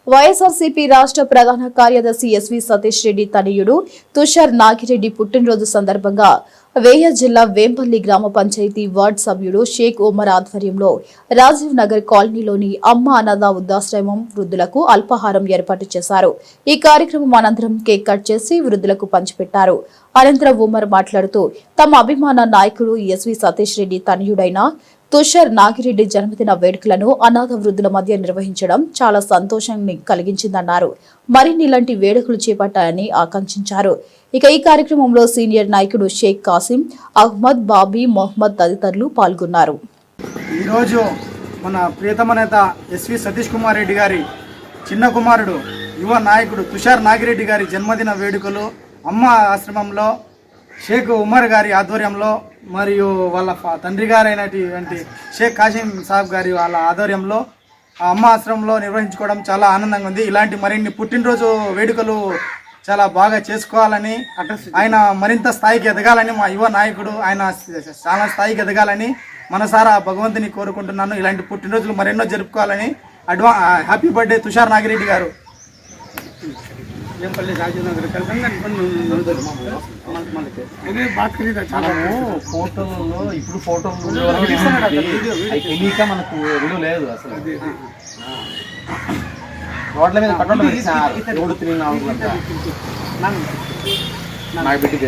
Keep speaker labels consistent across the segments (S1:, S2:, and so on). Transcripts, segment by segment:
S1: వైఎస్ఆర్సీపీ రాష్ట్ర ప్రధాన కార్యదర్శి ఎస్వి సతీష్ రెడ్డి తనయుడు తుషార్ నాగిరెడ్డి పుట్టినరోజు సందర్భంగా వేయ జిల్లా వేంపల్లి గ్రామ పంచాయతీ వార్డు సభ్యుడు షేక్ ఉమర్ ఆధ్వర్యంలో రాజీవ్ నగర్ కాలనీలోని అమ్మ అనాథ వృద్ధాశ్రమం వృద్ధులకు అల్పాహారం ఏర్పాటు చేశారు. ఈ కార్యక్రమం అనంతరం కేక్ కట్ చేసి వృద్ధులకు పంచిపెట్టారు. అనంతరం ఉమర్ మాట్లాడుతూ తమ అభిమాన నాయకుడు ఎస్వి సతీష్ రెడ్డి తనయుడైన తుషార్ నాగిరెడ్డి జన్మదిన వేడుకలను అనాథ వృద్ధుల మధ్య నిర్వహించడం చాలా సంతోషాన్ని కలిగించిందన్నారు. మరిన్ని ఇలాంటి వేడుకలు చేపట్టాలని ఆకాంక్షించారు. ఇక ఈ కార్యక్రమంలో సీనియర్ నాయకుడు షేక్ కాసిం, అహ్మద్, బాబీ, మొహమ్మద్ తదితరులు పాల్గొన్నారు.
S2: ఈరోజు మన ప్రియతమ నేత ఎస్వి సతీష్ కుమార్ రెడ్డి గారి చిన్న కుమారుడు యువ నాయకుడు తుషార్ నాగిరెడ్డి గారి జన్మదిన వేడుకలు అమ్మ ఆశ్రమంలో షేక్ ఉమర్ గారి ఆధ్వర్యంలో మరియు వాళ్ళ తండ్రి గారైనటువంటి షేక్ కాసిం సాబ్ గారి వాళ్ళ ఆధ్వర్యంలో ఆ అమ్మ ఆశ్రమంలో నిర్వహించుకోవడం చాలా ఆనందంగా ఉంది. ఇలాంటి మరిన్ని పుట్టినరోజు వేడుకలు చాలా బాగా చేసుకోవాలని, ఆయన మరింత స్థాయికి ఎదగాలని, మా యువ నాయకుడు ఆయన చాలా స్థాయికి ఎదగాలని మనసారా భగవంతుని కోరుకుంటున్నాను. ఇలాంటి పుట్టినరోజులు మరెన్నో జరుపుకోవాలని హ్యాపీ బర్త్డే తుషార్ నాగిరెడ్డి గారు.
S3: ఫోటోలలో ఇప్పుడు ఫోటోలు తెలియక మనకు విలువ లేదు. అసలు రోడ్ల మీద కట్టడం నాకు పెట్టింది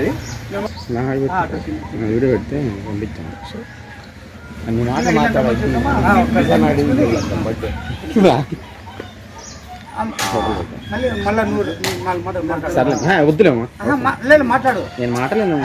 S3: వీడియో పెడితే పంపిస్తాను. అన్ని మాట మాట్లాడాలి.
S2: వద్దులేమా
S3: మాట్లాడు. నేను మాట్లాడలేను.